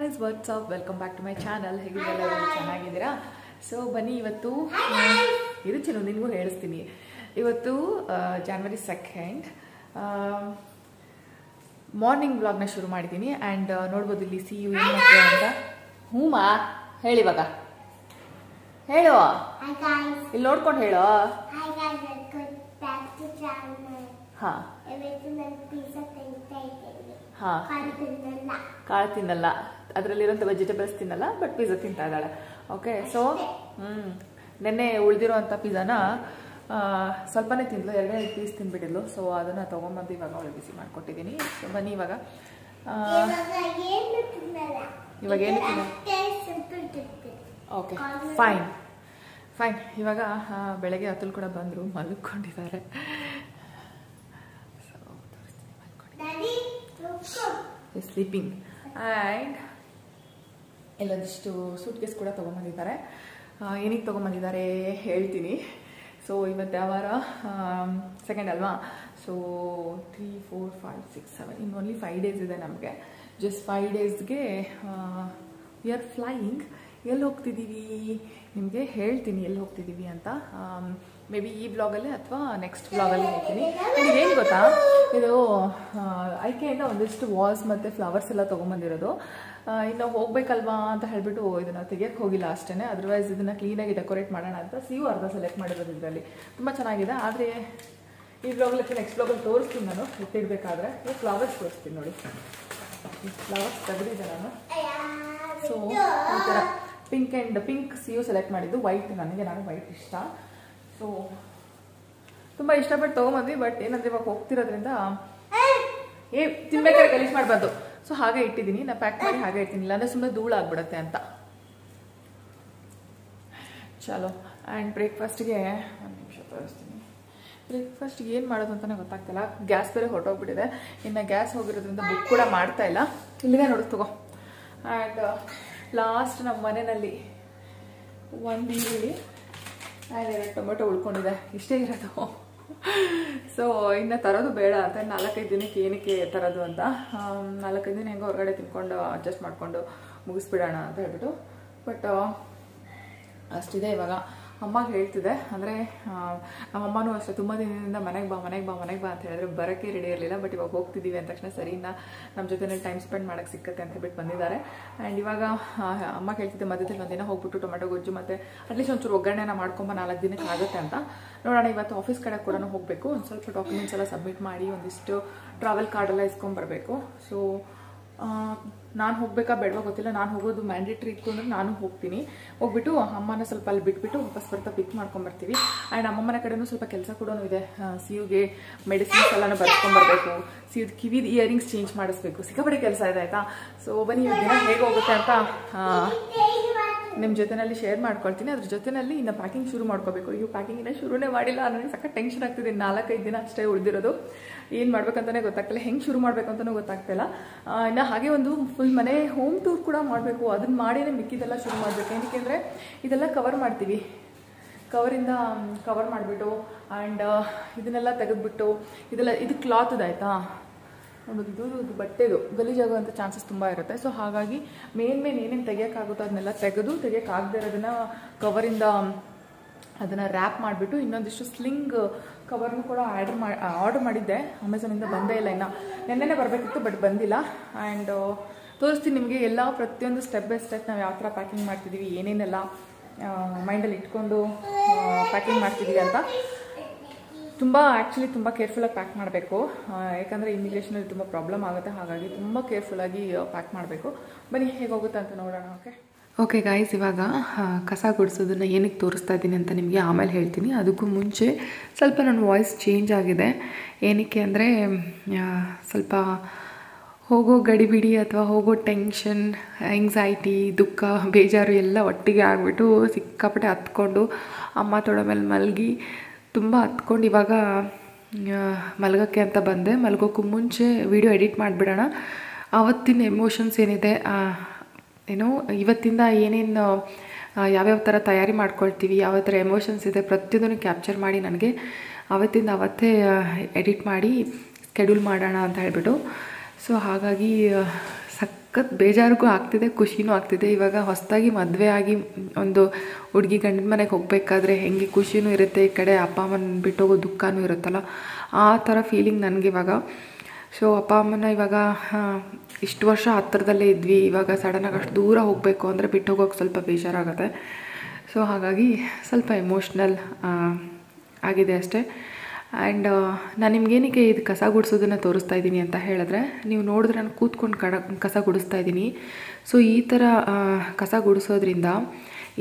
Guys what's up welcome back to my channel. ಹೇಗಿದ್ದೆಲ್ಲ ಚೆನ್ನಾಗಿದ್ದೀರಾ? So ಬನ್ನಿ, ಇವತ್ತು ಇದು ಚೆನ್ನ ನಿನಗೂ ಹೇಳಿಸ್ತೀನಿ. ಇವತ್ತು January 2nd ಮಾರ್ನಿಂಗ್ ವ್ಲಾಗ್ನ ಶುರು ಮಾಡಿದ್ದೀನಿ. ಆ್ಯಂಡ್ ನೋಡ್ಬೋದು ಇಲ್ಲಿ ಸಿ ಯು ಏನು ಮಾಡ್ತೀವಿ ಅಂತ. ಹ್ಞೂಮಾ ಹೇಳಿವಾಗ ಹೇಳು, ಇಲ್ಲಿ ನೋಡ್ಕೊಂಡು ಹೇಳು. ಹಾಂ ಹಾಂ, ಕಾಳು ತಿನ್ನಲ್ಲ, ಅದರಲ್ಲಿರೋಂಥ ವೆಜಿಟೇಬಲ್ಸ್ ತಿನ್ನಲ್ಲ, ಬಟ್ ಪಿಜ್ಜಾ ತಿಂತಾ ಇದ್ದಾಳೆ. ಓಕೆ, ಸೊ ನೆನ್ನೆ ಉಳಿದಿರೋ ಅಂಥ ಪಿಜ್ಜಾನ ಸ್ವಲ್ಪನೇ ತಿಂದ್ಲು, 2 ಪೀಸ್ ತಿಂದ್ಬಿಟ್ಟಿದ್ಲು. ಸೊ ಅದನ್ನು ತೊಗೊಂಬಂದು ಇವಾಗ ಅವಳು ಬಿಸಿ ಮಾಡಿಕೊಟ್ಟಿದ್ದೀನಿ. ಸೊ ಬನ್ನಿ ಇವಾಗ ಏನು ತಿನ್ನ. Okay fine fine. ಇವಾಗ ಬೆಳಗ್ಗೆ ಅತುಲ್ ಕೂಡ ಬಂದರು, ಮಲ್ಕೊಂಡಿದ್ದಾರೆ. ಸ್ಲೀಪಿಂಗ್. ಆ್ಯಂಡ್ ಎಲ್ಲೊಂದಿಷ್ಟು ಸೂಟ್ ಕೇಸ್ ಕೂಡ ತೊಗೊಂಬಂದಿದ್ದಾರೆ. ಏನಕ್ಕೆ ತೊಗೊಂಬಂದಿದ್ದಾರೆ ಹೇಳ್ತೀನಿ. ಸೊ ಇವತ್ತು ಯಾವ ವಾರ? 2nd ಅಲ್ವಾ? ಸೊ 3, 4, 5, 6, 7 ಇನ್ನು ಓನ್ಲಿ 5 ಡೇಸ್ ಇದೆ ನಮಗೆ. ಜಸ್ಟ್ 5 ಡೇಸ್ಗೆ ವಿ ಆರ್ ಫ್ಲೈಯಿಂಗ್. ಎಲ್ಲಿ ಹೋಗ್ತಿದ್ದೀವಿ ನಿಮಗೆ ಹೇಳ್ತೀನಿ, ಎಲ್ಲಿ ಹೋಗ್ತಿದ್ದೀವಿ ಅಂತ. ಮೇ ಬಿ ಈ ಬ್ಲಾಗಲ್ಲಿ ಅಥವಾ ನೆಕ್ಸ್ಟ್ ಬ್ಲಾಗಲ್ಲಿ ಹೇಳ್ತೀನಿ. ನನಗೆ ಏನು ಗೊತ್ತಾ, ಇದು ಐಕೆಯಿಂದ ಒಂದಿಷ್ಟು ವಾಲ್ಸ್ ಮತ್ತು ಫ್ಲವರ್ಸ್ ಎಲ್ಲ ತೊಗೊಂಬಂದಿರೋದು. ಇನ್ನು ಹೋಗ್ಬೇಕಲ್ವಾ ಅಂತ ಹೇಳ್ಬಿಟ್ಟು ಇದನ್ನು ತೆಗಿಯೋಕ್ಕೆ ಹೋಗಿಲ್ಲ ಅಷ್ಟೇ. ಅದರ್ವೈಸ್ ಇದನ್ನು ಕ್ಲೀನಾಗಿ ಡೆಕೋರೇಟ್ ಮಾಡೋಣ ಅಂತ ಸಿಯು ಅರ್ಧ ಸೆಲೆಕ್ಟ್ ಮಾಡಿರೋದು. ಇದರಲ್ಲಿ ತುಂಬ ಚೆನ್ನಾಗಿದೆ. ಆದರೆ ಈ ಬ್ಲಾಗಲ್ಲಿ ನೆಕ್ಸ್ಟ್ ಬ್ಲಾಗಲ್ಲಿ ತೋರಿಸ್ತೀನಿ ನಾನು ಇಟ್ಟಿಡಬೇಕಾದ್ರೆ. ಫ್ಲವರ್ಸ್ ತೋರಿಸ್ತೀನಿ ನೋಡಿ. ಫ್ಲವರ್ಸ್ ತೆಗೆದಿದ್ದೆ ನಾನು. ಸೊ ಈ ಥರ ಪಿಂಕ್ ಸಿಯು ಸೆಲೆಕ್ಟ್ ಮಾಡಿದ್ದು. ವೈಟ್ ನಾನು ವೈಟ್ ಇಷ್ಟ. ಸೊ ತುಂಬ ಇಷ್ಟಪಟ್ಟು ತೊಗೊಂಬಂದ್ವಿ. ಬಟ್ ಏನಂದ್ರೆ ಇವಾಗ ಹೋಗ್ತಿರೋದ್ರಿಂದ ತಿನ್ಬೇಕಾದ್ರೆ ಗಲೀಜ್ ಮಾಡಬಾರ್ದು. ಸೊ ಹಾಗೆ ಇಟ್ಟಿದ್ದೀನಿ, ನಾನು ಪ್ಯಾಕ್ ಮಾಡಿ ಹಾಗೆ ಇರ್ತೀನಿ, ಇಲ್ಲಾಂದರೆ ಸುಮ್ಮನೆ ಧೂಳಾಗ್ಬಿಡುತ್ತೆ ಅಂತ. ಚಲೋ. ಆ್ಯಂಡ್ ಬ್ರೇಕ್ಫಾಸ್ಟ್ಗೆ ಒಂದು ನಿಮಿಷ ತೋರಿಸ್ತೀನಿ. ಬ್ರೇಕ್ಫಾಸ್ಟ್ಗೆ ಏನು ಮಾಡೋದು ಅಂತಲೇ ಗೊತ್ತಾಗ್ತಿಲ್ಲ. ಗ್ಯಾಸ್ ಬೇರೆ ಹೊರಟೋಗ್ಬಿಟ್ಟಿದೆ. ಇನ್ನು ಗ್ಯಾಸ್ ಹೋಗಿರೋದ್ರಿಂದ ಬುಕ್ ಕೂಡ ಮಾಡ್ತಾ ಇಲ್ಲ. ಇಲ್ಲಿದೆ ನೋಡು, ತಗೋ. ಆ್ಯಂಡ್ ಲಾಸ್ಟ್ ನಮ್ಮ ಮನೆಯಲ್ಲಿ 1 ಈರುಳ್ಳಿ ಆ್ಯಂಡ್ 2 ಟೊಮೆಟೊ ಉಳ್ಕೊಂಡಿದೆ. ಇಷ್ಟೇ ಇರೋದು. ಸೊ ಇನ್ನು ತರೋದು ಬೇಡ ಅಂತ 4-5 ದಿನಕ್ಕೆ ಏನಕ್ಕೆ ತರೋದು ಅಂತ. 4-5 ದಿನ ಹೆಂಗೋ ಹೊರಗಡೆ ತಿನ್ಕೊಂಡು ಅಡ್ಜಸ್ಟ್ ಮಾಡಿಕೊಂಡು ಮುಗಿಸ್ಬಿಡೋಣ ಅಂತ ಹೇಳ್ಬಿಟ್ಟು. ಬಟ್ ಅಷ್ಟಿದೆ. ಇವಾಗ ಅಮ್ಮಗೆ ಹೇಳ್ತಿದೆ, ಅಂದರೆ ನಮ್ಮಮ್ಮನೂ ಅಷ್ಟೇ ತುಂಬ ದಿನದಿಂದ ಮನೆಗೆ ಬಾ ಅಂತ ಹೇಳಿದ್ರೆ ಬರೋಕ್ಕೆ ರೆಡಿ ಇರಲಿಲ್ಲ. ಬಟ್ ಇವಾಗ ಹೋಗ್ತಿದ್ದೀವಿ ಅಂದ ತಕ್ಷಣ ಸರಿ, ನಮ್ಮ ಜೊತೆ ಟೈಮ್ ಸ್ಪೆಂಡ್ ಮಾಡೋಕ್ಕೆ ಸಿಕ್ಕತ್ತೆ ಅಂತ ಹೇಳ್ಬಿಟ್ಟು ಬಂದಿದ್ದಾರೆ. ಆ್ಯಂಡ್ ಇವಾಗ ಅಮ್ಮ ಹೇಳ್ತಿದ್ದೆ ಮಧ್ಯದಲ್ಲಿ ಒಂದಿನ ಹೋಗ್ಬಿಟ್ಟು ಟೊಮೆಟೊ ಗೊಜ್ಜು ಮತ್ತು ಅಟ್ಲೀಸ್ಟ್ ಒಂಚೂರು ಒಗ್ಗರಣೆನ ಮಾಡ್ಕೊಂಬ 4 ದಿನಕ್ಕೆ ಆಗುತ್ತೆ ಅಂತ. ನೋಡೋಣ. ಇವತ್ತು ಆಫೀಸ್ ಕಡೆ ಕೂಡ ಹೋಗಬೇಕು. ಒಂದು ಸ್ವಲ್ಪ ಡಾಕ್ಯುಮೆಂಟ್ಸ್ ಎಲ್ಲ ಸಬ್ಮಿಟ್ ಮಾಡಿ ಒಂದಿಷ್ಟು ಟ್ರಾವೆಲ್ ಕಾರ್ಡೆಲ್ಲ ಇಸ್ಕೊಂಬರ್ಬೇಕು. ಸೊ ನಾನು ಹೋಗ್ಬೇಕಾ ಬೇಡವಾ ಗೊತ್ತಿಲ್ಲ. ನಾನು ಹೋಗೋದು ಮ್ಯಾಂಡೇಟ್ರಿ ಇತ್ತು ಅಂದರೆ ನಾನು ಹೋಗ್ತೀನಿ. ಹೋಗ್ಬಿಟ್ಟು ಅಮ್ಮನ ಸ್ವಲ್ಪ ಅಲ್ಲಿ ಬಿಟ್ಬಿಟ್ಟು ವಾಪಸ್ ಬರ್ತಾ ಪಿಕ್ ಮಾಡ್ಕೊಂಬರ್ತೀವಿ. ಆ್ಯಂಡ್ ಅಮ್ಮನ ಕಡೆನೂ ಸ್ವಲ್ಪ ಕೆಲಸ ಕೂಡ ಇದೆ. ಸಿಯುಗೆ ಮೆಡಿಸಿನ್ಸ್ ಎಲ್ಲನೂ ಬರ್ಕೊಂಬರ್ಬೇಕು. ಸಿಯುದು ಕಿವಿದ ಇಯರಿಂಗ್ಸ್ ಚೇಂಜ್ ಮಾಡಿಸ್ಬೇಕು. ಸಿಕ್ಕಾಪಟ್ಟೆ ಕೆಲಸ ಇದೆ, ಆಯಿತಾ? ಸೊ ಬನ್ನಿ ದಿನ ಹೇಗೆ ಹೋಗುತ್ತೆ ಅಂತ ನಿಮ್ಮ ಜೊತೆಯಲ್ಲಿ ಶೇರ್ ಮಾಡ್ಕೊಳ್ತೀನಿ. ಅದ್ರ ಜೊತೆಯಲ್ಲಿ ಇನ್ನು ಪ್ಯಾಕಿಂಗ್ ಶುರು ಮಾಡ್ಕೋಬೇಕು. ಈಗ ಪ್ಯಾಕಿಂಗ್ ಇನ್ನೂ ಶುರುನೇ ಮಾಡಿಲ್ಲ. ನನಗೆ ಸಖತ್ ಟೆನ್ಷನ್ ಆಗ್ತಿದೆ. 4-5 ದಿನ ಅಷ್ಟೇ ಉಳಿದಿರೋದು. ಏನು ಮಾಡ್ಬೇಕಂತಲೇ ಗೊತ್ತಾಗ್ತಿಲ್ಲ, ಹೆಂಗೆ ಶುರು ಮಾಡಬೇಕು ಅಂತಲೂ ಗೊತ್ತಾಗ್ತಿಲ್ಲ. ಇನ್ನು ಹಾಗೆ ಒಂದು ಫುಲ್ ಮನೆ ಹೋಮ್ ಟೂರ್ ಕೂಡ ಮಾಡಬೇಕು. ಅದನ್ನ ಮಾಡಿಯೇ ಮಿಕ್ಕಿದೆಲ್ಲ ಶುರು ಮಾಡಬೇಕು. ಏನಕ್ಕೆ ಅಂದರೆ ಇದೆಲ್ಲ ಕವರ್ ಮಾಡ್ತೀವಿ. ಕವರಿಂದ ಕವರ್ ಮಾಡಿಬಿಟ್ಟು ಆ್ಯಂಡ್ ಇದನ್ನೆಲ್ಲ ತೆಗೆದುಬಿಟ್ಟು ಇದು ಕ್ಲಾತ್ ಆಯಿತಾ ನೋಡೋದು. ಇದು ಬಟ್ಟೆದು ಗಲೀಜಾಗುವಂಥ ಚಾನ್ಸಸ್ ತುಂಬ ಇರುತ್ತೆ. ಸೊ ಹಾಗಾಗಿ ಮೇನ್ ಏನೇನು ತೆಗಿಯೋಕ್ಕಾಗುತ್ತೋ ಅದನ್ನೆಲ್ಲ ತೆಗೆಯೋಕ್ಕಾಗದೇ ಇರೋದನ್ನು ಕವರಿಂದ ಅದನ್ನು ರ್ಯಾಪ್ ಮಾಡಿಬಿಟ್ಟು ಇನ್ನೊಂದಿಷ್ಟು ಸ್ಲಿಂಗ್ ಕವರ್ನು ಕೂಡ ಆರ್ಡರ್ ಮಾಡಿದ್ದೆ. ಅಮೆಝಾನಿಂದ ಬಂದೇ ಇಲ್ಲ. ಇನ್ನು ನೆನ್ನೆನೇ ಬರಬೇಕಿತ್ತು, ಬಟ್ ಬಂದಿಲ್ಲ. ಆ್ಯಂಡ್ ತೋರಿಸ್ತೀನಿ ನಿಮಗೆ ಎಲ್ಲ ಪ್ರತಿಯೊಂದು ಸ್ಟೆಪ್ ಬೈ ಸ್ಟೆಪ್ ನಾವು ಯಾವ ಥರ ಪ್ಯಾಕಿಂಗ್ ಮಾಡ್ತಿದ್ದೀವಿ, ಏನೇನೆಲ್ಲ ಮೈಂಡಲ್ಲಿ ಇಟ್ಕೊಂಡು ಪ್ಯಾಕಿಂಗ್ ಮಾಡ್ತಿದ್ದೀವಿ ಅಂತ. ತುಂಬ ಕೇರ್ಫುಲ್ಲಾಗಿ ಪ್ಯಾಕ್ ಮಾಡಬೇಕು. ಯಾಕಂದರೆ ಇಮಿಗ್ರೇಷನಲ್ಲಿ ತುಂಬ ಪ್ರಾಬ್ಲಮ್ ಆಗುತ್ತೆ. ಹಾಗಾಗಿ ತುಂಬ ಕೇರ್ಫುಲ್ಲಾಗಿ ಪ್ಯಾಕ್ ಮಾಡಬೇಕು. ಬನ್ನಿ ಹೇಗೆ ಹೋಗುತ್ತೆ ಅಂತ ನೋಡೋಣ. ಓಕೆ ಗಾಯ್ಸ್, ಇವಾಗ ಕಸ ಗುಡಿಸೋದನ್ನು ಏನಕ್ಕೆ ತೋರಿಸ್ತಾ ಇದ್ದೀನಿ ಅಂತ ನಿಮಗೆ ಆಮೇಲೆ ಹೇಳ್ತೀನಿ. ಅದಕ್ಕೂ ಮುಂಚೆ ಸ್ವಲ್ಪ ನನ್ನ ವಾಯ್ಸ್ ಚೇಂಜ್ ಆಗಿದೆ. ಏನಕ್ಕೆ ಅಂದರೆ ಸ್ವಲ್ಪ ಹೋಗೋ ಗಡಿಬಿಡಿ ಅಥವಾ ಹೋಗೋ ಟೆನ್ಷನ್, ಎಂಗ್ಸೈಟಿ, ದುಃಖ, ಬೇಜಾರು ಎಲ್ಲ ಒಟ್ಟಿಗೆ ಆಗಿಬಿಟ್ಟು ಸಿಕ್ಕಾಪಟ್ಟೆ ಹತ್ಕೊಂಡು ಅಮ್ಮ ತೊಡೆ ಮೇಲೆ ಮಲಗಿ ತುಂಬ ಹತ್ಕೊಂಡು ಇವಾಗ ಮಲಗೋಕ್ಕೆ ಅಂತ ಬಂದೆ. ಮಲಗೋಕ್ಕೂ ಮುಂಚೆ ವಿಡಿಯೋ ಎಡಿಟ್ ಮಾಡಿಬಿಡೋಣ. ಆವತ್ತಿನ ಎಮೋಷನ್ಸ್ ಏನಿದೆ, ಏನೋ ಇವತ್ತಿಂದ ಏನೇನು ಯಾವ್ಯಾವ ಥರ ತಯಾರಿ ಮಾಡ್ಕೊಳ್ತೀವಿ, ಯಾವ ಥರ ಎಮೋಷನ್ಸ್ ಇದೆ ಪ್ರತಿಯೊಂದನ್ನು ಕ್ಯಾಪ್ಚರ್ ಮಾಡಿ ನನಗೆ ಅವತ್ತಿಂದ ಅವತ್ತೇ ಎಡಿಟ್ ಮಾಡಿ ಸ್ಕೆಡ್ಯೂಲ್ ಮಾಡೋಣ ಅಂತ ಹೇಳ್ಬಿಟ್ಟು. ಸೊ ಹಾಗಾಗಿ ಸಖತ್ ಬೇಜಾರಿಗೂ ಆಗ್ತಿದೆ, ಖುಷಿನೂ ಆಗ್ತಿದೆ. ಇವಾಗ ಹೊಸದಾಗಿ ಮದುವೆ ಆಗಿ ಒಂದು ಹುಡುಗಿ ಗಂಡನ ಮನೆಗೆ ಹೋಗಬೇಕಾದ್ರೆ ಹೆಂಗೆ ಖುಷಿನೂ ಇರುತ್ತೆ, ಈ ಕಡೆ ಅಪ್ಪ ಅಮ್ಮನ ಬಿಟ್ಟೋಗೋ ದುಃಖನೂ ಇರುತ್ತಲ್ಲ, ಆ ಥರ ಫೀಲಿಂಗ್ ನನಗಿವಾಗ. ಸೊ ಅಪ್ಪ ಅಮ್ಮನ ಇವಾಗ ಇಷ್ಟು ವರ್ಷ ಹತ್ತಿರದಲ್ಲೇ ಇದ್ವಿ, ಇವಾಗ ಸಡನ್ನಾಗಿ ಅಷ್ಟು ದೂರ ಹೋಗಬೇಕು ಅಂದರೆ ಬಿಟ್ಟು ಹೋಗೋಕೆ ಸ್ವಲ್ಪ ಬೇಜಾರಾಗುತ್ತೆ. ಸೊ ಹಾಗಾಗಿ ಸ್ವಲ್ಪ ಎಮೋಷ್ನಲ್ ಆಗಿದೆ ಅಷ್ಟೇ. ಆ್ಯಂಡ್ ನಾನು ನಿಮ್ಗೇನಕ್ಕೆ ಇದು ಕಸ ಗುಡಿಸೋದನ್ನು ತೋರಿಸ್ತಾ ಇದ್ದೀನಿ ಅಂತ ಹೇಳಿದ್ರೆ, ನೀವು ನೋಡಿದ್ರೆ ನಾನು ಕೂತ್ಕೊಂಡು ಕಸ ಗುಡಿಸ್ತಾ ಇದ್ದೀನಿ. ಸೊ ಈ ಥರ ಕಸ ಗುಡಿಸೋದ್ರಿಂದ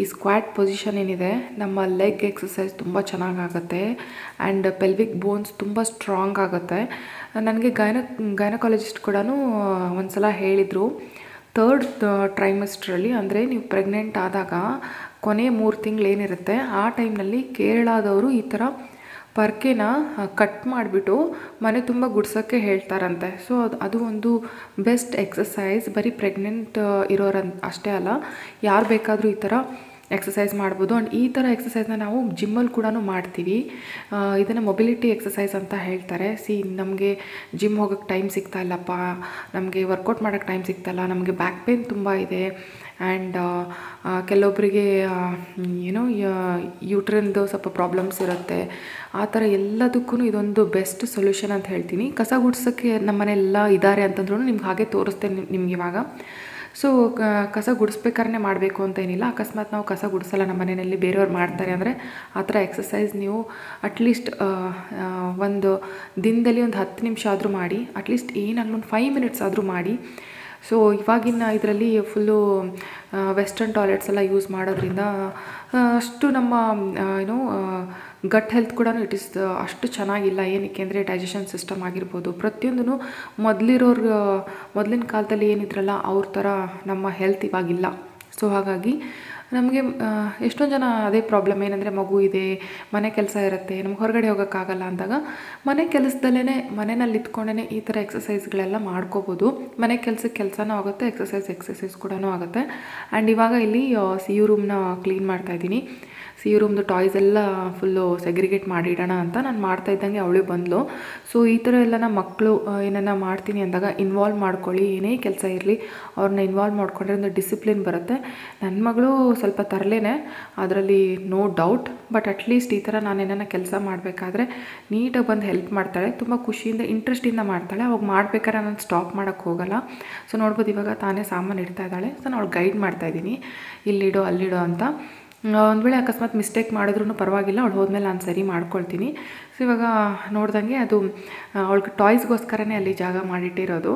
ಈ ಸ್ಕ್ವಾಟ್ ಪೊಸಿಷನ್ ಏನಿದೆ, ನಮ್ಮ ಲೆಗ್ ಎಕ್ಸಸೈಸ್ ತುಂಬ ಚೆನ್ನಾಗಾಗುತ್ತೆ ಆ್ಯಂಡ್ ಪೆಲ್ವಿಕ್ ಬೋನ್ಸ್ ತುಂಬ ಸ್ಟ್ರಾಂಗ್ ಆಗುತ್ತೆ. ನನಗೆ ಗೈನಕಾಲಜಿಸ್ಟ್ ಕೂಡ ಒಂದು ಸಲ ಹೇಳಿದರು, 3rd ಟ್ರೈಮೆಸ್ಟ್ರಲ್ಲಿ ಅಂದರೆ ನೀವು ಪ್ರೆಗ್ನೆಂಟ್ ಆದಾಗ ಕೊನೆ 3 ತಿಂಗಳೇನಿರುತ್ತೆ ಆ ಟೈಮ್ನಲ್ಲಿ ಕೇರಳದವರು ಈ ಥರ ಪರ್ಕೆನ ಕಟ್ ಮಾಡಿಬಿಟ್ಟು ಮನೆ ತುಂಬ ಗುಡ್ಸೋಕ್ಕೆ ಹೇಳ್ತಾರಂತೆ. ಸೊ ಅದು ಒಂದು ಬೆಸ್ಟ್ ಎಕ್ಸಸೈಸ್. ಬರೀ ಪ್ರೆಗ್ನೆಂಟ್ ಇರೋರು ಅಷ್ಟೇ ಅಲ್ಲ, ಯಾರು ಬೇಕಾದರೂ ಈ ಥರ ಎಕ್ಸಸೈಸ್ ಮಾಡ್ಬೋದು. ಆ್ಯಂಡ್ ಈ ಥರ ಎಕ್ಸಸೈಸ್ನ ನಾವು ಜಿಮ್ಮಲ್ಲಿ ಕೂಡ ಮಾಡ್ತೀವಿ. ಇದನ್ನು ಮೊಬಿಲಿಟಿ ಎಕ್ಸಸೈಸ್ ಅಂತ ಹೇಳ್ತಾರೆ. ನಮಗೆ ಜಿಮ್ ಹೋಗೋಕ್ಕೆ ಟೈಮ್ ಸಿಗ್ತಾ ಇಲ್ಲಪ್ಪ, ನಮಗೆ ವರ್ಕೌಟ್ ಮಾಡೋಕ್ಕೆ ಟೈಮ್ ಸಿಗ್ತಾಯಿಲ್ಲ, ನಮಗೆ ಬ್ಯಾಕ್ ಪೇನ್ ತುಂಬ ಇದೆ, ಆ್ಯಂಡ್ ಕೆಲವೊಬ್ಬರಿಗೆ ಏನೋ ಯೂಟ್ರನ್ದು ಸ್ವಲ್ಪ ಪ್ರಾಬ್ಲಮ್ಸ್ ಇರುತ್ತೆ, ಆ ಥರ ಎಲ್ಲದಕ್ಕೂ ಇದೊಂದು ಬೆಸ್ಟ್ ಸೊಲ್ಯೂಷನ್ ಅಂತ ಹೇಳ್ತೀನಿ. ಕಸ ಗುಡ್ಸೋಕ್ಕೆ ನಮ್ಮ ಮನೆಯೆಲ್ಲ ಇದ್ದಾರೆ ಅಂತಂದ್ರೂ ನಿಮ್ಗೆ ಹಾಗೆ ತೋರಿಸ್ತೇನೆ ನಿಮ್ಗೆ ಇವಾಗ. ಸೊ ಕಸ ಗುಡಿಸ್ಬೇಕಾದ್ರೆ ಮಾಡಬೇಕು ಅಂತ ಏನಿಲ್ಲ. ಅಕಸ್ಮಾತ್ ನಾವು ಕಸ ಗುಡಿಸಲ್ಲ, ನಮ್ಮ ಮನೆಯಲ್ಲಿ ಬೇರೆಯವ್ರು ಮಾಡ್ತಾರೆ ಅಂದರೆ ಆ ಥರ ಎಕ್ಸಸೈಸ್ ನೀವು ಅಟ್ಲೀಸ್ಟ್ ಒಂದು ದಿನದಲ್ಲಿ ಒಂದು 10 ನಿಮಿಷ ಆದರೂ ಮಾಡಿ, ಅಟ್ಲೀಸ್ಟ್ ಏನಾಗಲಿ ಒಂದು 5 ಮಿನಿಟ್ಸ್ ಆದರೂ ಮಾಡಿ. ಸೊ ಇವಾಗಿನ ಇದರಲ್ಲಿ ಫುಲ್ಲು ವೆಸ್ಟರ್ನ್ ಟಾಯ್ಲೆಟ್ಸ್ ಎಲ್ಲ ಯೂಸ್ ಮಾಡೋದ್ರಿಂದ ಅಷ್ಟು ನಮ್ಮ ಗಟ್ ಹೆಲ್ತ್ ಕೂಡ ಅಷ್ಟು ಚೆನ್ನಾಗಿಲ್ಲ. ಏನಕ್ಕೆ ಅಂದರೆ ಡೈಜೆಷನ್ ಸಿಸ್ಟಮ್ ಆಗಿರ್ಬೋದು, ಪ್ರತಿಯೊಂದೂ ಮೊದಲಿನ ಕಾಲದಲ್ಲಿ ಏನಿದ್ರಲ್ಲ ಅವ್ರ ಥರ ನಮ್ಮ ಹೆಲ್ತ್ ಇವಾಗಿಲ್ಲ. ಸೊ ಹಾಗಾಗಿ ನಮಗೆ ಎಷ್ಟೊಂದು ಜನ ಅದೇ ಪ್ರಾಬ್ಲಮ್, ಏನಂದರೆ ಮಗು ಇದೆ, ಮನೆ ಕೆಲಸ ಇರುತ್ತೆ, ನಮ್ಗೆ ಹೊರಗಡೆ ಹೋಗೋಕ್ಕಾಗಲ್ಲ ಅಂದಾಗ ಮನೆ ಕೆಲಸದಲ್ಲೇ ಮನೆಯಲ್ಲಿ ಇದ್ಕೊಂಡೇ ಈ ಥರ ಎಕ್ಸಸೈಸ್ಗಳೆಲ್ಲ ಮಾಡ್ಕೋಬೋದು. ಮನೆ ಕೆಲಸನೂ ಆಗುತ್ತೆ, ಎಕ್ಸಸೈಸ್ ಕೂಡ ಆಗುತ್ತೆ. ಆ್ಯಂಡ್ ಇವಾಗ ಇಲ್ಲಿ CU ರೂಮ್ನ ಕ್ಲೀನ್ ಮಾಡ್ತಾಯಿದ್ದೀನಿ. CU ರೂಮ್ದು ಟಾಯ್ಸ್ ಎಲ್ಲ ಫುಲ್ಲು ಸೆಗ್ರಿಗೇಟ್ ಮಾಡಿಡೋಣ ಅಂತ ನಾನು ಮಾಡ್ತಾಯಿದ್ದಂಗೆ ಅವಳು ಬಂದಳು. ಸೊ ಈ ಥರ ಎಲ್ಲ ನಮ್ಮ ಮಕ್ಕಳು ಏನನ್ನ ಮಾಡ್ತೀನಿ ಅಂದಾಗ ಇನ್ವಾಲ್ವ್ ಮಾಡ್ಕೊಳ್ಳಿ, ಏನೇ ಕೆಲಸ ಇರಲಿ ಅವ್ರನ್ನ ಇನ್ವಾಲ್ವ್ ಮಾಡ್ಕೊಂಡ್ರೆ ಒಂದು ಡಿಸಿಪ್ಲಿನ್ ಬರುತ್ತೆ. ನನ್ನ ಮಗಳು ಸ್ವಲ್ಪ ತರಲೇನೆ, ಅದರಲ್ಲಿ ನೋ ಡೌಟ್. ಬಟ್ ಅಟ್ಲೀಸ್ಟ್ ಈ ಥರ ನಾನು ಏನಾರ ಕೆಲಸ ಮಾಡಬೇಕಾದ್ರೆ ನೀಟಾಗಿ ಬಂದು ಹೆಲ್ಪ್ ಮಾಡ್ತಾಳೆ, ತುಂಬ ಖುಷಿಯಿಂದ ಇಂಟ್ರೆಸ್ಟಿಂದ ಮಾಡ್ತಾಳೆ. ಅವಾಗ ಮಾಡ್ಬೇಕಾದ್ರೆ ನಾನು ಸ್ಟಾಪ್ ಮಾಡೋಕ್ಕೆ ಹೋಗಲ್ಲ. ಸೊ ನೋಡ್ಬೋದು ಇವಾಗ ತಾನೇ ಸಾಮಾನು ಇಡ್ತಾ ಇದ್ದಾಳೆ. ಸೊ ನಾನು ಅವಳು ಗೈಡ್ ಮಾಡ್ತಾಯಿದ್ದೀನಿ, ಇಲ್ಲಿಡೋ ಅಲ್ಲಿಡೋ ಅಂತ. ಒಂದು ವೇಳೆ ಅಕಸ್ಮಾತ್ ಮಿಸ್ಟೇಕ್ ಮಾಡಿದ್ರೂ ಪರವಾಗಿಲ್ಲ, ಅವಳು ಹೋದ್ಮೇಲೆ ನಾನು ಸರಿ ಮಾಡ್ಕೊಳ್ತೀನಿ. ಸೊ ಇವಾಗ ನೋಡ್ದಂಗೆ ಅದು ಅವಳಿಗೆ ಟಾಯ್ಸ್ಗೋಸ್ಕರನೇ ಅಲ್ಲಿ ಜಾಗ ಮಾಡಿಟ್ಟಿರೋದು.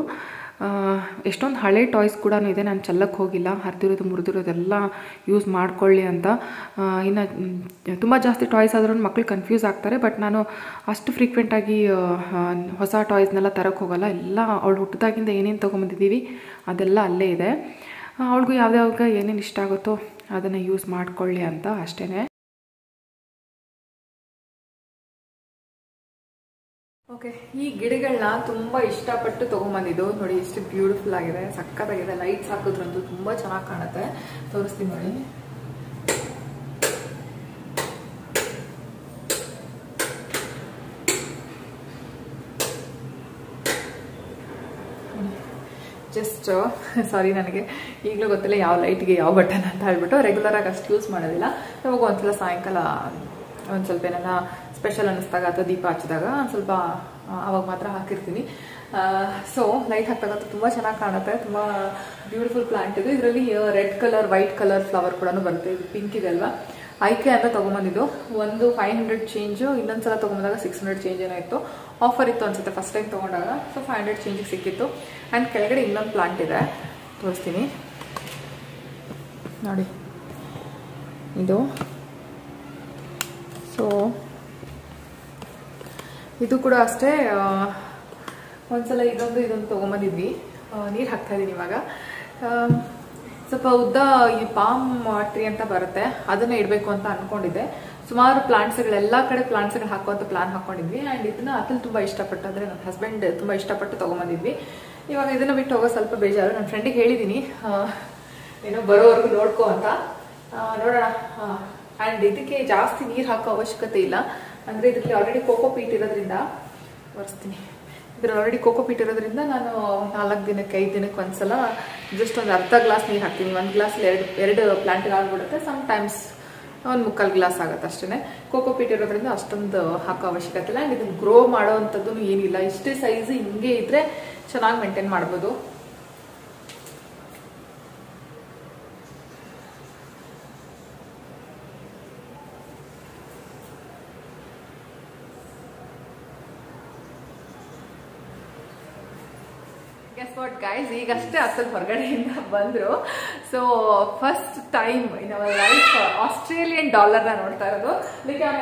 ಎಷ್ಟೊಂದು ಹಳೆ ಟಾಯ್ಸ್ ಕೂಡ ಇದೆ, ನಾನು ಚೆಲ್ಲಕ್ಕೆ ಹೋಗಿಲ್ಲ, ಹರಿದಿರೋದು ಮುರಿದಿರೋದೆಲ್ಲ ಯೂಸ್ ಮಾಡ್ಕೊಳ್ಳಿ ಅಂತ. ಇನ್ನು ತುಂಬ ಜಾಸ್ತಿ ಟಾಯ್ಸ್ ಆದ್ರೂ ಮಕ್ಕಳು ಕನ್ಫ್ಯೂಸ್ ಆಗ್ತಾರೆ. ಬಟ್ ನಾನು ಅಷ್ಟು ಫ್ರೀಕ್ವೆಂಟಾಗಿ ಹೊಸ ಟಾಯ್ಸ್ನೆಲ್ಲ ತರೋಕ್ಕೆ ಹೋಗಲ್ಲ. ಎಲ್ಲ ಅವಳು ಹುಟ್ಟಿದಾಗಿಂದ ಏನೇನು ತೊಗೊಂಬಂದಿದ್ದೀವಿ ಅದೆಲ್ಲ ಅಲ್ಲೇ ಇದೆ. ಅವಳಿಗೂ ಯಾವ್ದಾವಾಗ ಏನೇನು ಇಷ್ಟ ಆಗುತ್ತೋ ಅದನ್ನು ಯೂಸ್ ಮಾಡ್ಕೊಳ್ಳಿ ಅಂತ ಅಷ್ಟೇ. ಓಕೆ, ಈ ಗಿಡಗಳನ್ನ ತುಂಬ ಇಷ್ಟಪಟ್ಟು ತೊಗೊಂಬಂದಿದ್ದು ನೋಡಿ, ಎಷ್ಟು ಬ್ಯೂಟಿಫುಲ್ ಆಗಿದೆ, ಸಕ್ಕತ್ತಾಗಿದೆ. ಲೈಟ್ಸ್ ಹಾಕಿದ್ರಂತೂ ತುಂಬ ಚೆನ್ನಾಗಿ ಕಾಣುತ್ತೆ. ತೋರಿಸ್ತೀನಿ ನೋಡಿ. ಜಸ್ಟ್ ಸಾರಿ, ನನಗೆ ಈಗಲೂ ಗೊತ್ತಿಲ್ಲ ಯಾವ ಲೈಟ್ಗೆ ಯಾವ ಬಟನ್ ಅಂತ ಹೇಳ್ಬಿಟ್ಟು ರೆಗ್ಯುಲರಾಗಿ ಅಷ್ಟು ಯೂಸ್ ಮಾಡೋದಿಲ್ಲ. ಇವಾಗ ಒಂದ್ಸಲ ಸಾಯಂಕಾಲ ಒಂದು ಸ್ವಲ್ಪ ಏನೆಲ್ಲ ಸ್ಪೆಷಲ್ ಅನ್ನಿಸ್ದಾಗ ಅಥವಾ ದೀಪ ಹಚ್ಚಿದಾಗ ಸ್ವಲ್ಪ ಅವಾಗ ಮಾತ್ರ ಹಾಕಿರ್ತೀನಿ. ಸೊ ಲೈಟ್ ಹಾಕ್ತಾಗಂತೂ ತುಂಬ ಚೆನ್ನಾಗಿ ಕಾಣುತ್ತೆ. ತುಂಬ ಬ್ಯೂಟಿಫುಲ್ ಪ್ಲಾಂಟ್ ಇದು. ಇದರಲ್ಲಿ red colour, white colour flower ಕೂಡ ಬರುತ್ತೆ. ಇದು ಪಿಂಕ್ ಇದೆ ಅಲ್ವಾ, ಐಕೆ ಅಂತ ತೊಗೊಂಬಂದಿದ್ದು. ಒಂದು 500 ಚೇಂಜು, ಇನ್ನೊಂದ್ಸಲ ತೊಗೊಂಬಂದಾಗ 600 ಚೇಂಜ್ ಏನೋ ಇತ್ತು. ಆಫರ್ ಇತ್ತು ಅನ್ಸುತ್ತೆ ಫಸ್ಟ್ ಟೈಮ್ ತೊಗೊಂಡಾಗ. ಸೊ 500 ಚೇಂಜಿಗೆ ಸಿಕ್ಕಿತ್ತು. ಆ್ಯಂಡ್ ಕೆಳಗಡೆ ಇನ್ನೊಂದು ಪ್ಲಾಂಟ್ ಇದೆ, ತೋರಿಸ್ತೀನಿ ನೋಡಿ. ಇದು ಸೊ ಇದು ಕೂಡ ಅಷ್ಟೇ, ಒಂದ್ಸಲ ಇದೊಂದು ತೊಗೊಂಬಂದಿದ್ವಿ. ನೀರು ಹಾಕ್ತಾ ಇದ್ದೀನಿ ಇವಾಗ. ಸ್ವಲ್ಪ ಉದ್ದ ಈ ಪಾಮ್ ಟ್ರೀ ಅಂತ ಬರುತ್ತೆ, ಅದನ್ನ ಇಡಬೇಕು ಅಂತ ಅನ್ಕೊಂಡಿದ್ದೆ. ಸುಮಾರು ಪ್ಲಾಂಟ್ಸ್ಗಳೆಲ್ಲ ಕಡೆ ಪ್ಲಾಂಟ್ಸ್ಗಳು ಹಾಕುವಂತ ಪ್ಲಾನ್ ಹಾಕೊಂಡಿದ್ವಿ. ಆ್ಯಂಡ್ ಇದನ್ನ ಅತಲ್ ತುಂಬ ಇಷ್ಟಪಟ್ಟು, ಅಂದರೆ ನನ್ನ ಹಸ್ಬೆಂಡ್ ತುಂಬ ಇಷ್ಟಪಟ್ಟು ತೊಗೊಂಬಂದಿದ್ವಿ. ಇವಾಗ ಇದನ್ನ ಬಿಟ್ಟು ಹೋಗೋ ಸ್ವಲ್ಪ ಬೇಜಾರು. ನನ್ನ ಫ್ರೆಂಡಿಗೆ ಹೇಳಿದ್ದೀನಿ ಏನೋ ಬರೋವರೆಗೂ ನೋಡ್ಕೋ ಅಂತ. ನೋಡೋಣ. ಆ್ಯಂಡ್ ಇದಕ್ಕೆ ಜಾಸ್ತಿ ನೀರು ಹಾಕೋ ಅವಶ್ಯಕತೆ ಇಲ್ಲ, ಅಂದರೆ ಇದರಲ್ಲಿ ಆಲ್ರೆಡಿ ಕೋಕೋ ಪೀಟ್ ಇರೋದ್ರಿಂದ ಒರೆಸ್ತೀನಿ. ಇದ್ರಲ್ಲಿ ಆಲ್ರೆಡಿ ಕೋಕೋ ಪೀಟ್ ಇರೋದ್ರಿಂದ ನಾನು 4 ದಿನಕ್ಕೆ 5 ದಿನಕ್ಕೆ ಒಂದ್ಸಲ ಜಸ್ಟ್ ಒಂದು ಅರ್ಧ ಗ್ಲಾಸ್ ನೀರು ಹಾಕ್ತೀನಿ. 1 ಗ್ಲಾಸಲ್ಲಿ ಎರಡು ಪ್ಲಾಂಟ್ಗೆ ಆಗ್ಬಿಡುತ್ತೆ. ಸಮ್ಟೈಮ್ಸ್ 1/4 ಗ್ಲಾಸ್ ಆಗುತ್ತೆ ಅಷ್ಟೇ. ಕೋಕೋ ಪೀಟ್ ಇರೋದ್ರಿಂದ ಅಷ್ಟೊಂದು ಹಾಕೋ ಅವಶ್ಯಕತೆ ಇಲ್ಲ. ಆ್ಯಂಡ್ ಇದನ್ನು ಗ್ರೋ ಮಾಡೋ ಅಂಥದ್ದು ಏನಿಲ್ಲ. ಇಷ್ಟೇ ಸೈಜ್ ಹಿಂಗೆ ಇದ್ರೆ ಚೆನ್ನಾಗಿ ಮೇಂಟೈನ್ ಮಾಡ್ಬೋದು. ಗೆಸ್ ವಾಟ್ ಗೈಸ್, ಈಗಷ್ಟೇ ಅಸಲ್ ಹೊರಗಡೆಯಿಂದ ಬಂದರು. So first time in our life Australian ಡಾಲರ್ನ ನೋಡ್ತಾ ಇರೋದು.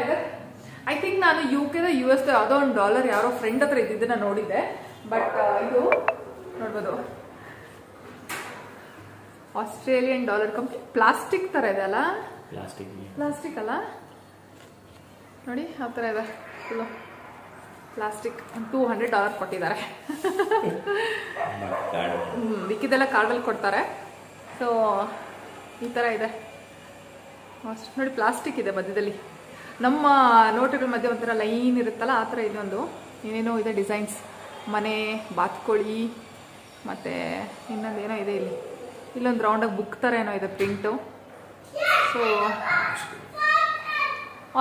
ಇದೆ ಐ ಥಿಂಕ್ ನಾನು UK US ಯಾವುದೋ ಒಂದು ಡಾಲರ್ ಯಾರೋ ಫ್ರೆಂಡ್ ಹತ್ರ ಇದ್ದಿದ್ದನ್ನ ನೋಡಿದ್ದೆ. ಬಟ್ ಇದು ನೋಡ್ಬೋದು, ಆಸ್ಟ್ರೇಲಿಯನ್ ಡಾಲರ್ ಕಂಪ್ಲೀಟ್ ಪ್ಲಾಸ್ಟಿಕ್ ಥರ ಇದೆ ಅಲ್ಲ, ಪ್ಲಾಸ್ಟಿಕ್ ಅಲ್ಲ ನೋಡಿ ಆ ಥರ ಇದೆ ಫುಲ್ಲು ಪ್ಲಾಸ್ಟಿಕ್. $200 ಕೊಟ್ಟಿದ್ದಾರೆ. ಮಿಕ್ಕಿದೆಲ್ಲ ಕಾರ್ಡಲ್ಲಿ ಕೊಡ್ತಾರೆ. ಸೊ ಈ ಥರ ಇದೆ ನೋಡಿ, ಪ್ಲಾಸ್ಟಿಕ್ ಇದೆ ಮಧ್ಯದಲ್ಲಿ. ನಮ್ಮ ನೋಟುಗಳ ಮಧ್ಯೆ ಒಂಥರ ಲೈನ್ ಇರುತ್ತಲ್ಲ ಆ ಥರ ಇದೊಂದು ಏನೇನೋ ಇದೆ ಡಿಸೈನ್ಸ್. ಮನೆ, ಬಾತ್ಕೋಳಿ, ಮತ್ತು ಇನ್ನೊಂದು ಏನೋ ಇದೆ ಇಲ್ಲಿ. ಇಲ್ಲೊಂದು ರೌಂಡಾಗಿ ಬುಕ್ ಥರ ಏನೋ ಇದೆ ಪ್ರಿಂಟು. ಸೊ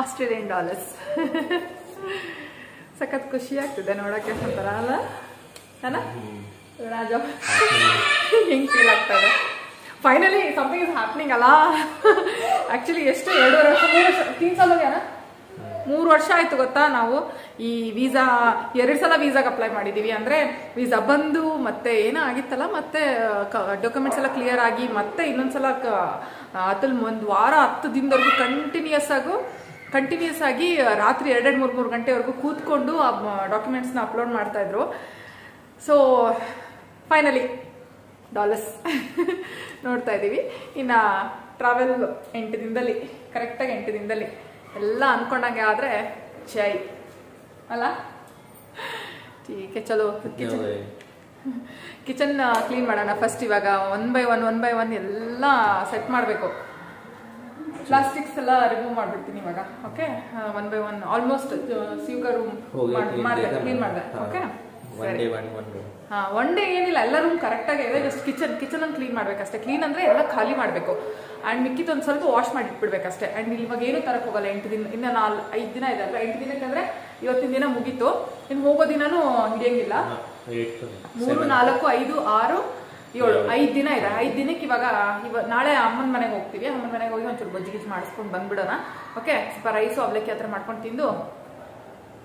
ಆಸ್ಟ್ರೇಲಿಯನ್ ಡಾಲರ್ಸ್ ಸಖತ್ ಖುಷಿ ಆಗ್ತಿದೆ ನೋಡೋಕ್ಕೆ ಒಂಥರ ಅಲ್ಲ ಅಲ್ಲ ರಾಜ. ಹಿಂಗೆ ಫೀಲ್ ಆಗ್ತಾ ಇದೆ. ಫೈನಲಿ ಸಮಥಿಂಗ್ ಇಸ್ ಹ್ಯಾಪ್ನಿಂಗ್ ಅಲ್ಲ. ಆ್ಯಕ್ಚುಲಿ ಎಷ್ಟು 2.5 ವರ್ಷ 3 ವರ್ಷ 3 ಸಲ ಹೋಗ್ಯಾನ 3 ವರ್ಷ ಆಯಿತು ಗೊತ್ತಾ. ನಾವು ಈ ವೀಸಾ 2 ಸಲ ವೀಸಾಗೆ ಅಪ್ಲೈ ಮಾಡಿದ್ದೀವಿ. ಅಂದರೆ ವೀಸಾ ಬಂದು ಮತ್ತೆ ಏನೋ ಆಗಿತ್ತಲ್ಲ, ಮತ್ತೆ ಡಾಕ್ಯುಮೆಂಟ್ಸ್ ಎಲ್ಲ ಕ್ಲಿಯರ್ ಆಗಿ ಮತ್ತೆ ಇನ್ನೊಂದ್ಸಲ ಅದಲ್ಲಿ 1 ವಾರ 10 ದಿನದವರೆಗೂ ಕಂಟಿನ್ಯೂಸ್ ಆಗಿ ರಾತ್ರಿ 2-3 ಗಂಟೆವರೆಗೂ ಕೂತ್ಕೊಂಡು ಆ ಡಾಕ್ಯುಮೆಂಟ್ಸ್ನ ಅಪ್ಲೋಡ್ ಮಾಡ್ತಾಯಿದ್ರು. ಸೊ ಫೈನಲಿ ಡಾಲರ್ಸ್ ನೋಡ್ತಾ ಇದ್ದೀವಿ. ಇನ್ನು ಟ್ರಾವೆಲ್ 8 ದಿನದಲ್ಲಿ, ಕರೆಕ್ಟಾಗಿ 8 ದಿನದಲ್ಲಿ ಎಲ್ಲ ಅಂದ್ಕೊಂಡಂಗೆ ಆದರೆ ಜೈ ಅಲ್ಲ. ಟೀಕೆ ಚಲೋ. ಕಿಚನ್ ಕ್ಲೀನ್ ಮಾಡೋಣ ಫಸ್ಟ್. ಇವಾಗ 1 by 1 ಎಲ್ಲ ಸೆಟ್ ಮಾಡಬೇಕು. ಪ್ಲಾಸ್ಟಿಕ್ಸ್ ಎಲ್ಲ ರಿಮೂವ್ ಮಾಡಿಬಿಡ್ತೀನಿ ಇವಾಗ. ಓಕೆ, 1 by 1 ಆಲ್ಮೋಸ್ಟ್ ಸಿವ್ಗ ರೂಮ್ ಮಾಡಿದೆ, ಕ್ಲೀನ್ ಮಾಡಿದೆ. ಓಕೆ, ಒನ್ ಡೇ ಏನಿಲ್ಲ, ಎಲ್ಲ ರೂಮ್ ಕರೆಕ್ಟಾಗಿ ಇದೆ. ಜಸ್ಟ್ ಕಿಚನ್ ಕ್ಲೀನ್ ಮಾಡ್ಬೇಕಷ್ಟೇ. ಕ್ಲೀನ್ ಅಂದರೆ ಎಲ್ಲ ಖಾಲಿ ಮಾಡಬೇಕು. ಆ್ಯಂಡ್ ಮಿಕ್ಕಿದ್ದು ಒಂದು ಸ್ವಲ್ಪ ವಾಶ್ ಮಾಡಿ ಇಟ್ಬಿಡ್ಬೇಕಷ್ಟೇ. ಆ್ಯಂಡ್ ಇಲ್ಲಿ ಇವಾಗ ಏನು ತರಕ್ಕೆ ಹೋಗಲ್ಲ. 8 ದಿನ, ಇನ್ನು 5 ದಿನ ಇದೆ ಅಲ್ವಾ. 8 ದಿನಕ್ಕೆ ಇವತ್ತಿನ ದಿನ ಮುಗೀತು. ಇನ್ನು ಹೋಗೋ ದಿನನೂ ಹಿಡಿಯಂಗಿಲ್ಲ. 3, 4, 5, 6, 7 5 ದಿನ ಇದೆ. 5 ದಿನಕ್ಕೆ ಇವಾಗ ನಾಳೆ ಅಮ್ಮನ ಮನೆಗೆ ಹೋಗ್ತೀವಿ. ಅಮ್ಮನ ಮನೆಗೆ ಹೋಗಿ ಒಂಚೂರು ಬಜ್ಜಿಗಿಜ್ ಮಾಡಿಸ್ಕೊಂಡು ಬಂದ್ಬಿಡೋಣ. ಓಕೆ, ಸ್ವಲ್ಪ ರೈಸು ಅವಲಕ್ಕಿ ಹತ್ರ ಮಾಡ್ಕೊಂಡು ತಿಂದು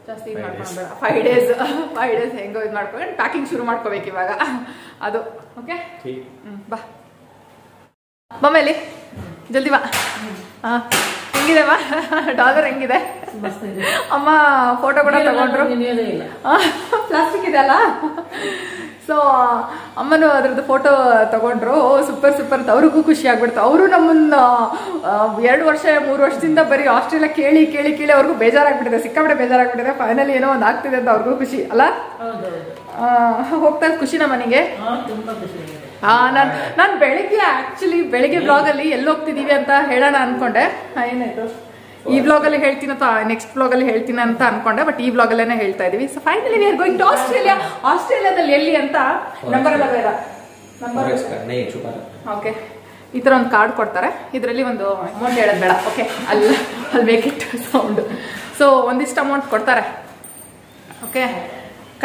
ಜಾಸ್ತಿ ಇದು ಮಾಡ್ಕೊಂಡು 5 ಡೇಸ್ ಹೆಂಗೋ ಇದು ಮಾಡ್ಕೊಂಡು ಪ್ಯಾಕಿಂಗ್ ಶುರು ಮಾಡ್ಕೋಬೇಕು ಇವಾಗ ಅದು. ಓಕೆ, ಬಾ ಮೇಲೆ ಜಲ್ದಿ ಬಾ. ಹಾಂ, ಹೆಂಗಿದೆ ಬಾ ಡಾಲರ್ ಹೆಂಗಿದೆ? ಅಮ್ಮ ಫೋಟೋ ಕೂಡ ತಗೊಂಡ್ರು. ಪ್ಲಾಸ್ಟಿಕ್ ಇದೆ ಅಲ್ಲ. ಸೊ ಅಮ್ಮನು ಅದ್ರದ್ದು ಫೋಟೋ ತಗೊಂಡ್ರು. ಸೂಪರ್ ಅಂತ ಅವ್ರಿಗೂ ಖುಷಿ ಆಗ್ಬಿಡ್ತು. ಅವರು ನಮ್ಮನ್ನ 2 ವರ್ಷ 3 ವರ್ಷದಿಂದ ಬರೀ ಆಸ್ಟ್ರೇಲಿಯಾ ಕೇಳಿ ಅವ್ರಿಗೂ ಬೇಜಾರಾಗ್ಬಿಟ್ಟಿದೆ, ಸಿಕ್ಕಾಬಿಟ್ಟೆ ಬೇಜಾರಾಗ್ಬಿಟ್ಟಿದೆ. ಫೈನಲಿ ಏನೋ ಒಂದು ಆಗ್ತಿದೆ ಅಂತ ಅವ್ರಿಗೂ ಖುಷಿ ಅಲ್ಲ. ಹೋಗ್ತಾ ಖುಷಿನ ಮನೆಗೆ. ನಾನು ಬೆಳಿಗ್ಗೆ ಬ್ಲಾಗಲ್ಲಿ ಎಲ್ಲಿ ಹೋಗ್ತಿದೀವಿ ಅಂತ ಹೇಳೋಣ ಅನ್ಕೊಂಡೆ. ಏನಾಯ್ತು, ಈ ಬ್ಲಾಗಲ್ಲಿ ಹೇಳ್ತೀನಿ ಅಥವಾ ನೆಕ್ಸ್ಟ್ ಬ್ಲಾಗಲ್ಲಿ ಹೇಳ್ತೀನಿ ಅಂತ ಅನ್ಕೊಂಡೆ. ಬಟ್ ಈ ಬ್ಲಾಗಲ್ಲೇ ಹೇಳ್ತಾ ಇದೀವಿ. So finally we are going to ಆಸ್ಟ್ರೇಲಿಯಾದಲ್ಲಿ ಎಲ್ಲಿ ಅಂತ ನಂಬರ್ ಎಲ್ಲ ಬೇಡ. ಓಕೆ, ಈ ಥರ ಒಂದು ಕಾರ್ಡ್ ಕೊಡ್ತಾರೆ. ಇದರಲ್ಲಿ ಒಂದು ಅಮೌಂಟ್ ಹೇಳೋದು ಬೇಡ. ಓಕೆ, ಅಲ್ಲಿ ಮೇಕ್ ಇಟ್ ಸೌಂಡ್. ಸೊ ಒಂದಿಷ್ಟು ಅಮೌಂಟ್ ಕೊಡ್ತಾರೆ. ಓಕೆ,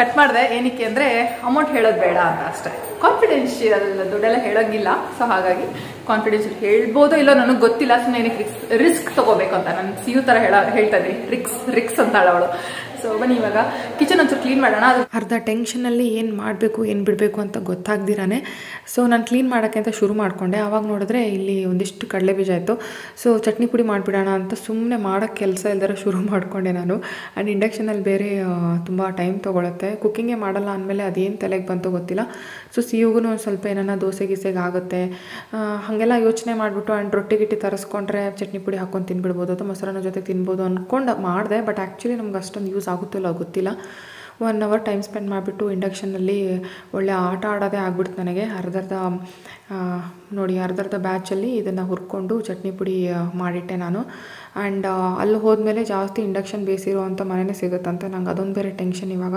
ಕಟ್ ಮಾಡಿದೆ. ಏನಕ್ಕೆ ಅಂದರೆ ಅಮೌಂಟ್ ಹೇಳೋದು ಬೇಡ ಅಂತ ಅಷ್ಟೇ. ಕಾನ್ಫಿಡೆನ್ಷಿಯಲ್ ದುಡ್ಡೆಲ್ಲ ಹೇಳೋಂಗಿಲ್ಲ. ಸೊ ಹಾಗಾಗಿ ಕಾನ್ಫಿಡೆನ್ಷಿಯಲ್ ಹೇಳ್ಬೋದೋ ಇಲ್ಲೋ ನನಗೆ ಗೊತ್ತಿಲ್ಲ. ಸುಮ್ಮನೆ ಏನಕ್ಕೆ ರಿಸ್ಕ್ ತಗೋಬೇಕು ಅಂತ ನಾನು ಸಿಯು ಥರ ಹೇಳ್ತಾ ಇದ್ದೀನಿ. ರಿಕ್ಸ್ ಅಂತ ಅವಳು. ಸೊ ಬನ್ನಿ ಇವಾಗ ಕಿಚನ್ ಒಂಚೂರು ಕ್ಲೀನ್ ಮಾಡೋಣ. ಅದು ಅರ್ಧ ಟೆನ್ಷನಲ್ಲಿ ಏನು ಮಾಡಬೇಕು ಏನು ಬಿಡಬೇಕು ಅಂತ ಗೊತ್ತಾಗ್ದಿರಾನೆ. ಸೊ ನಾನು ಕ್ಲೀನ್ ಮಾಡೋಕ್ಕೆ ಅಂತ ಶುರು ಮಾಡಿಕೊಂಡೆ. ಆವಾಗ ನೋಡಿದ್ರೆ ಇಲ್ಲಿ ಒಂದಿಷ್ಟು ಕಡಲೆ ಬೀಜ ಇತ್ತು. ಸೊ ಚಟ್ನಿ ಪುಡಿ ಮಾಡಿಬಿಡೋಣ ಅಂತ ಸುಮ್ಮನೆ ಮಾಡೋಕ್ಕೆ ಕೆಲಸ ಇಲ್ದಾರ ಶುರು ಮಾಡಿಕೊಂಡೆ ನಾನು. ಆ್ಯಂಡ್ ಇಂಡಕ್ಷನಲ್ಲಿ ಬೇರೆ ತುಂಬ ಟೈಮ್ ತೊಗೊಳುತ್ತೆ. ಕುಕ್ಕಿಂಗೇ ಮಾಡಲ್ಲ ಅಂದಮೇಲೆ ಅದೇನು ತಲೆಗೆ ಬಂತೋ ಗೊತ್ತಿಲ್ಲ. ಸೊ ಸಿಯುಗೂ ಒಂದು ಸ್ವಲ್ಪ ಏನಾನ ದೋಸೆ ಗೀಸೆಗೆ ಆಗುತ್ತೆ ಹಾಗೆಲ್ಲ ಯೋಚನೆ ಮಾಡಿಬಿಟ್ಟು. ಆ್ಯಂಡ್ ರೊಟ್ಟಿ ಗಿಟ್ಟಿ ತರಿಸ್ಕೊಂಡ್ರೆ ಚಟ್ನಿ ಪುಡಿ ಹಾಕ್ಕೊಂಡು ತಿನ್ಬಿಡ್ಬೋದು ಅಥವಾ ಮೊಸರನ್ನ ಜೊತೆ ತಿನ್ಬೋದು ಅಂದ್ಕೊಂಡು ಮಾಡಿದೆ. ಬಟ್ ಆ್ಯಕ್ಚುಲಿ ನಮ್ಗೆ ಅಷ್ಟೊಂದು ಯೂಸ್ ಆಗುತ್ತಿಲ್ಲ ಗೊತ್ತಿಲ್ಲ. 1 ಅವರ್ ಟೈಮ್ ಸ್ಪೆಂಡ್ ಮಾಡಿಬಿಟ್ಟು ಇಂಡಕ್ಷನಲ್ಲಿ ಒಳ್ಳೆ ಆಟ ಆಡೋದೇ ಆಗ್ಬಿಡ್ತು ನನಗೆ. ಅರ್ಧ ನೋಡಿ ಅರ್ಧ ಬ್ಯಾಚಲ್ಲಿ ಇದನ್ನು ಹುರ್ಕೊಂಡು ಚಟ್ನಿ ಪುಡಿ ಮಾಡಿಟ್ಟೆ ನಾನು. ಆ್ಯಂಡ್ ಅಲ್ಲಿ ಹೋದ್ಮೇಲೆ ಜಾಸ್ತಿ ಇಂಡಕ್ಷನ್ ಬೇಸಿರುವಂಥ ಮನೆಯೇ ಸಿಗುತ್ತಂತೆ. ನಂಗೆ ಅದೊಂದು ಬೇರೆ ಟೆನ್ಷನ್ ಇವಾಗ,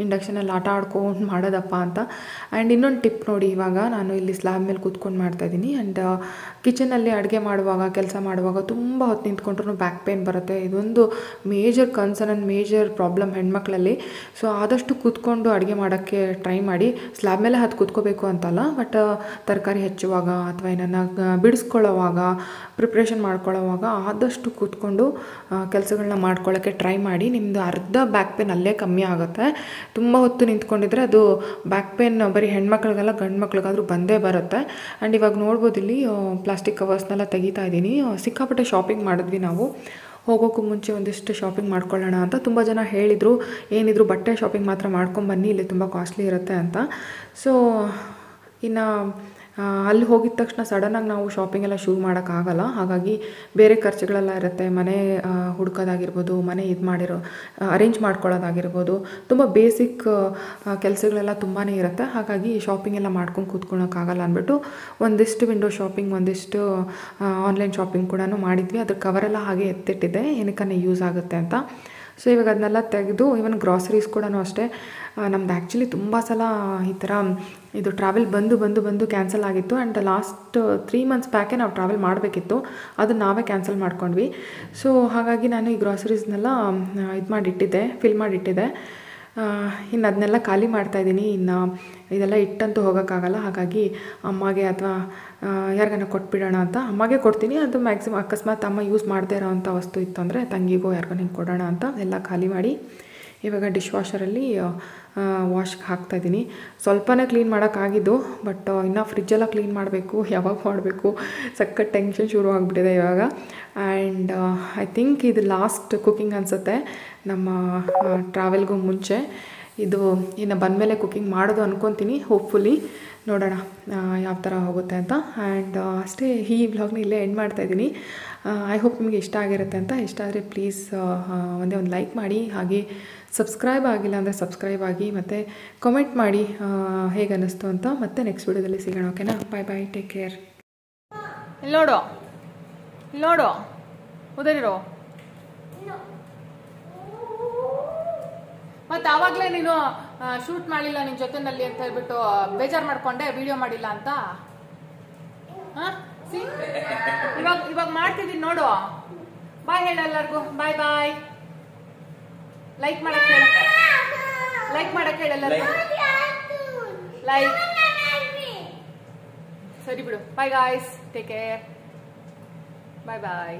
ಇಂಡಕ್ಷನಲ್ಲಿ ಆಟ ಆಡ್ಕೊಂಡು ಮಾಡೋದಪ್ಪ ಅಂತ. ಆ್ಯಂಡ್ ಇನ್ನೊಂದು ಟಿಪ್ ನೋಡಿ, ಇವಾಗ ನಾನು ಇಲ್ಲಿ ಸ್ಲ್ಯಾಬ್ ಮೇಲೆ ಕೂತ್ಕೊಂಡು ಮಾಡ್ತಾಯಿದ್ದೀನಿ. ಆ್ಯಂಡ್ ಕಿಚನಲ್ಲಿ ಅಡುಗೆ ಮಾಡುವಾಗ, ಕೆಲಸ ಮಾಡುವಾಗ ತುಂಬ ಹೊತ್ತು ನಿಂತ್ಕೊಂಡ್ರೂ ಬ್ಯಾಕ್ ಪೇನ್ ಬರುತ್ತೆ. ಇದೊಂದು major concern and major problem ಹೆಣ್ಮಕ್ಳಲ್ಲಿ. ಸೊ ಆದಷ್ಟು ಕೂತ್ಕೊಂಡು ಅಡುಗೆ ಮಾಡೋಕ್ಕೆ ಟ್ರೈ ಮಾಡಿ. ಸ್ಲ್ಯಾಬ್ ಮೇಲೆ ಹತ್ತು ಕೂತ್ಕೋಬೇಕು ಅಂತಲ್ಲ, ಬಟ್ ತರಕಾರಿ ಹೆಚ್ಚುವಾಗ ಅಥವಾ ಏನನ್ನು ಬಿಡಿಸ್ಕೊಳ್ಳೋವಾಗ, ಪ್ರಿಪ್ರೇಷನ್ ಮಾಡ್ಕೊಳ್ಳೋವಾಗ ಆದಷ್ಟು ಕೂತ್ಕೊಂಡು ಕೆಲಸಗಳನ್ನ ಮಾಡ್ಕೊಳ್ಳೋಕ್ಕೆ ಟ್ರೈ ಮಾಡಿ. ನಿಮ್ಮದು ಅರ್ಧ ಬ್ಯಾಕ್ ಪೇನ್ ಅಲ್ಲೇ ಕಮ್ಮಿ ಆಗುತ್ತೆ. ತುಂಬ ಹೊತ್ತು ನಿಂತ್ಕೊಂಡಿದ್ರೆ ಅದು ಬ್ಯಾಕ್ ಪೇನ್ ಬರೀ ಹೆಣ್ಮಕ್ಳಿಗೆಲ್ಲ ಗಂಡು ಮಕ್ಳಿಗಾದ್ರೂ ಬಂದೇ ಬರುತ್ತೆ. ಆ್ಯಂಡ್ ಇವಾಗ ನೋಡ್ಬೋದು ಇಲ್ಲಿ ಪ್ಲಾಸ್ಟಿಕ್ ಕವರ್ಸ್ನೆಲ್ಲ ತೆಗಿತಾ ಇದ್ದೀನಿ. ಸಿಕ್ಕಾಪಟ್ಟೆ ಶಾಪಿಂಗ್ ಮಾಡಿದ್ವಿ ನಾವು. ಹೋಗೋಕ್ಕೂ ಮುಂಚೆ ಒಂದಿಷ್ಟು ಶಾಪಿಂಗ್ ಮಾಡ್ಕೊಳ್ಳೋಣ ಅಂತ ತುಂಬ ಜನ ಹೇಳಿದರು. ಏನಿದ್ರು ಬಟ್ಟೆ ಶಾಪಿಂಗ್ ಮಾತ್ರ ಮಾಡ್ಕೊಂಬನ್ನಿ, ಇಲ್ಲಿ ತುಂಬ ಕಾಸ್ಟ್ಲಿ ಇರುತ್ತೆ ಅಂತ. ಸೊ ಇನ್ನು ಅಲ್ಲಿ ಹೋಗಿದ ತಕ್ಷಣ ಸಡನ್ನಾಗಿ ನಾವು ಶಾಪಿಂಗ್ ಎಲ್ಲ ಶುರು ಮಾಡೋಕ್ಕಾಗಲ್ಲ. ಹಾಗಾಗಿ ಬೇರೆ ಖರ್ಚುಗಳೆಲ್ಲ ಇರುತ್ತೆ. ಮನೆ ಹುಡ್ಕೋದಾಗಿರ್ಬೋದು, ಮನೆ ಅರೇಂಜ್ ಮಾಡ್ಕೊಳ್ಳೋದಾಗಿರ್ಬೋದು, ತುಂಬ ಬೇಸಿಕ್ ಕೆಲಸಗಳೆಲ್ಲ ತುಂಬಾ ಇರುತ್ತೆ. ಹಾಗಾಗಿ ಶಾಪಿಂಗ್ ಎಲ್ಲ ಮಾಡ್ಕೊಂಡು ಕೂತ್ಕೊಳ್ಳೋಕ್ಕಾಗಲ್ಲ ಅಂದ್ಬಿಟ್ಟು ಒಂದಿಷ್ಟು ವಿಂಡೋ ಶಾಪಿಂಗ್, ಒಂದಿಷ್ಟು ಆನ್ಲೈನ್ ಶಾಪಿಂಗ್ ಕೂಡ ಮಾಡಿದ್ವಿ. ಅದ್ರ ಕವರೆಲ್ಲ ಹಾಗೆ ಎತ್ತಿಟ್ಟಿದ್ದೆ, ಏನಕ್ಕನೇ ಯೂಸ್ ಆಗುತ್ತೆ ಅಂತ. ಸೊ ಇವಾಗ ಅದನ್ನೆಲ್ಲ ತೆಗೆದು, ಈವನ್ ಗ್ರಾಸರೀಸ್ ಕೂಡ ಅಷ್ಟೇ. ನಮ್ದು ಆ್ಯಕ್ಚುಲಿ ತುಂಬ ಸಲ ಈ ಥರ ಇದು ಟ್ರಾವೆಲ್ ಬಂದು ಕ್ಯಾನ್ಸಲ್ ಆಗಿತ್ತು. ಆ್ಯಂಡ್ ಲಾಸ್ಟ್ 3 months ಬ್ಯಾಕೆ ನಾವು ಟ್ರಾವೆಲ್ ಮಾಡಬೇಕಿತ್ತು, ಅದನ್ನು ನಾವೇ ಕ್ಯಾನ್ಸಲ್ ಮಾಡ್ಕೊಂಡ್ವಿ. ಸೊ ಹಾಗಾಗಿ ನಾನು ಈ ಗ್ರಾಸರೀಸ್ನೆಲ್ಲ ಫಿಲ್ ಮಾಡಿಟ್ಟಿದ್ದೆ. ಇನ್ನು ಅದನ್ನೆಲ್ಲ ಖಾಲಿ ಮಾಡ್ತಾಯಿದ್ದೀನಿ. ಇನ್ನು ಇದೆಲ್ಲ ಇಟ್ಟಂತೂ ಹೋಗೋಕ್ಕಾಗಲ್ಲ. ಹಾಗಾಗಿ ಅಮ್ಮಗೆ ಅಥವಾ ಯಾರಿಗಾನ ಕೊಟ್ಬಿಡೋಣ ಅಂತ ಅಮ್ಮಗೆ ಕೊಡ್ತೀನಿ. ಅದು ಮ್ಯಾಕ್ಸಿಮಮ್ ಅಕಸ್ಮಾತ್ ಅಮ್ಮ ಯೂಸ್ ಮಾಡದೇ ಇರೋವಂಥ ವಸ್ತು ಇತ್ತು ಅಂದರೆ ತಂಗಿಗೋ ಯಾರಿಗಾನ ಹಿಂಗೆ ಕೊಡೋಣ ಅಂತ ಎಲ್ಲ ಖಾಲಿ ಮಾಡಿ ಇವಾಗ ಡಿಶ್ ವಾಷರಲ್ಲಿ ವಾಶ್ಗೆ ಹಾಕ್ತಾಯಿದ್ದೀನಿ. ಸ್ವಲ್ಪನೇ ಕ್ಲೀನ್ ಮಾಡೋಕ್ಕಾಗಿದ್ದು, ಬಟ್ ಇನ್ನು ಫ್ರಿಜ್ಜೆಲ್ಲ ಕ್ಲೀನ್ ಮಾಡಬೇಕು, ಯಾವಾಗ ಮಾಡಬೇಕು, ಸಖತ್ ಟೆನ್ಷನ್ ಶುರು ಆಗಿಬಿಟ್ಟಿದೆ ಇವಾಗ. ಆ್ಯಂಡ್ ಐ ಥಿಂಕ್ ಇದು ಲಾಸ್ಟ್ ಕುಕ್ಕಿಂಗ್ ಅನಿಸುತ್ತೆ ನಮ್ಮ ಟ್ರಾವೆಲ್ಗೂ ಮುಂಚೆ. ಇದು ಇನ್ನು ಬಂದಮೇಲೆ ಕುಕ್ಕಿಂಗ್ ಮಾಡೋದು ಅಂದ್ಕೊತೀನಿ. ಹೋಪ್ಫುಲಿ ನೋಡೋಣ ಯಾವ ಥರ ಹೋಗುತ್ತೆ ಅಂತ. ಆ್ಯಂಡ್ ಅಷ್ಟೇ, ಈ ವ್ಲಾಗ್ನ ಇಲ್ಲೇ ಎಂಡ್ ಮಾಡ್ತಾಯಿದ್ದೀನಿ. ಐ ಹೋಪ್ ನಿಮಗೆ ಇಷ್ಟ ಆಗಿರುತ್ತೆ ಅಂತ. ಇಷ್ಟ ಆದರೆ ಪ್ಲೀಸ್ ಒಂದೇ ಒಂದು ಲೈಕ್ ಮಾಡಿ, ಹಾಗೆ ಸಬ್ಸ್ಕ್ರೈಬ್ ಆಗಿಲ್ಲ ಅಂದರೆ ಸಬ್ಸ್ಕ್ರೈಬ್ ಆಗಿ, ಮತ್ತು ಕಾಮೆಂಟ್ ಮಾಡಿ ಹೇಗೆ ಅನ್ನಿಸ್ತು ಅಂತ. ಮತ್ತೆ ನೆಕ್ಸ್ಟ್ ವೀಡಿಯೋದಲ್ಲಿ ಸಿಗೋಣ. ಓಕೆನಾ? ಬಾಯ್, ಟೇಕ್ ಕೇರ್. ಇಲ್ಲಿ ನೋಡು ಉದರಿರೋ. ಮತ್ತು ಆವಾಗಲೇ ನೀನು ಶೂಟ್ ಮಾಡಿಲ್ಲ ನಿನ್ನ ಜೊತೆನಲ್ಲಿ ಅಂತ ಹೇಳ್ಬಿಟ್ಟು ಬೇಜಾರು ಮಾಡ್ಕೊಂಡೆ, ವಿಡಿಯೋ ಮಾಡಿಲ್ಲ ಅಂತ. ಇವಾಗ ಮಾಡ್ತಿದ್ದೀನಿ ನೋಡು. ಬಾಯ್ ಹೇಳ ಎಲ್ಲರಿಗೂ. ಬಾಯ್. ಲೈಕ್ ಮಾಡಕ್ಕೆ ಹೇಳ ಎಲ್ಲರಿಗೂ. ಲೈಕ್. ಸರಿ ಬಿಡು. Bye guys, take care. ಬಾಯ್.